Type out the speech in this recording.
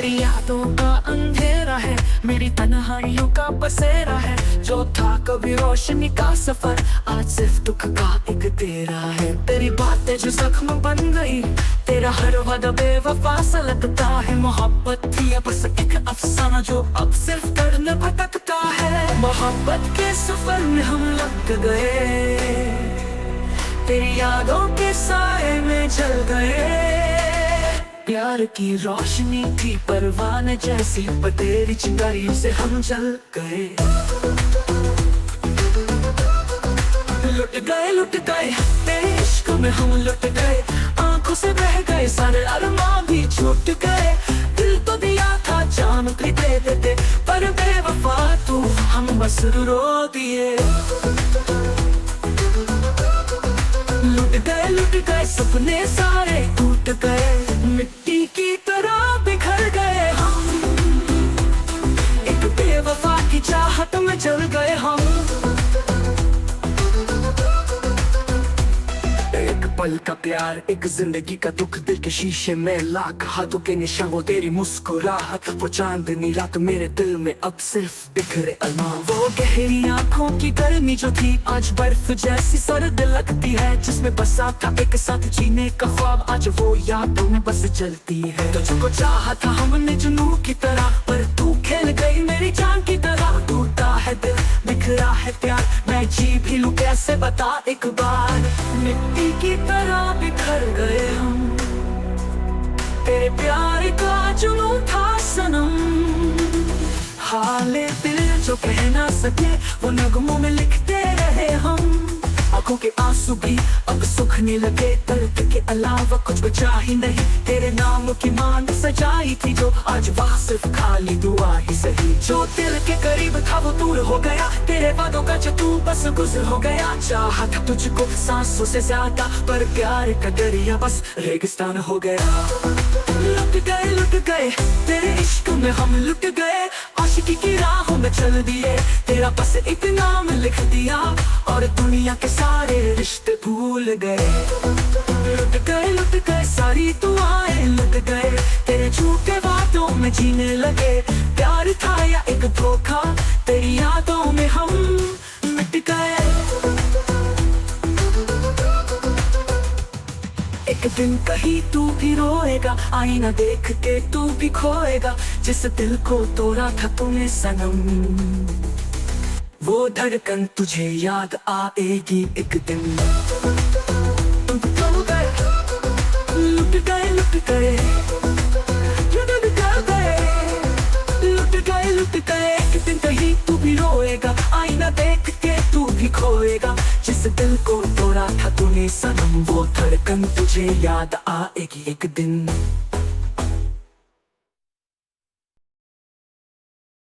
तेरी यादों का अंधेरा है, मेरी तन्हाइयों का बसेरा है। जो था कभी रोशनी का सफर, आज सिर्फ दुख का एक तेरा है। तेरी बातें जो जख्म बन गई, तेरा हर वादा बेवफा सा लगता है। मोहब्बत थी बस एक अफसाना जो अब सिर्फ दर्द में भटकता है। मोहब्बत के सफर में हम लग गए, तेरी यादों के साए में जल गए। प्यार की रोशनी थी परवाने जैसी, पर तेरी चिंगारी से हम जल गए। लुट गए तेरे इश्क में हम लुट गए। आंखों से बह गए सारे अरमां भी छूट गए। दिल तो दिया था जान भी दे देते, पर बेवफा तू हम बस रो दिए। लुट गए सपने सारे टूट गए, मिट्टी की तरह बिखर गए हम। एक बेवफा की चाहत में जल गए हम। एक पल का प्यार, एक जिंदगी का दुख, दिल के शीशे में लाख हाथों के निशान। वो तेरी मुस्कुराहट, वो चांदनी रात मेरे दिल में अब सिर्फ बिखरे अरमान। वो गहरी आंखों की गर्मी जो थी आज बर्फ जैसी सर्द लगती है। जिसमें बसा था एक साथ जीने का ख्वाब, आज वो यादों में बस जलती है। तुझको चाहा था हमने जुनू की तरह, पर तू खेल गई मेरी जान की तरह। टूटा है दिल, बिखरा है प्यार, मैं जी भी लूं कैसे बता एक बार। मिट्टी की तरह बिखर गए हम, तेरे प्यार का जुनू था सनम। हाले दिल जो कह ना सके, वो नगमों में लिखते रहे हम। आंखों के आंसू भी अब सूखने लगे, दर्द के अलावा कुछ बचा ही नहीं। तेरे नाम की मांग सजाई थी जो, आज वहाँ सिर्फ खाली दुआ ही सही। जो दिल के करीब था वो दूर हो गया, तेरे वादों का जो तू बस गुजर हो गया। चाहा था तुझको सांसों से ज्यादा, पर प्यार का दरिया बस रेगिस्तान हो गया। लुट गए तेरे इश्क में हम लुट गए। आशिकी की राहों में चल दिए, तेरा बस एक नाम लिख दिया, और दुनिया के सारे रिश्ते भूल गए। लुट गए सारी दुआएं लुट गए, तेरे झूठे वादों में जीने लगे। प्यार था या एक धोखा, तेरी यादों में हम मिट गए। एक दिन कहीं तू भी रोएगा, आईना देख के तू भी खोएगा। जिस दिल को तोड़ा था तूने सनम, वो धड़कन तुझे याद आएगी एक दिन। लुट गए एक दिन कहीं तू भी रोएगा, आईना देख के तू भी खोएगा। जिस दिल को तोड़ा था तूने सनम, वो धड़कन तुझे याद आएगी एक दिन।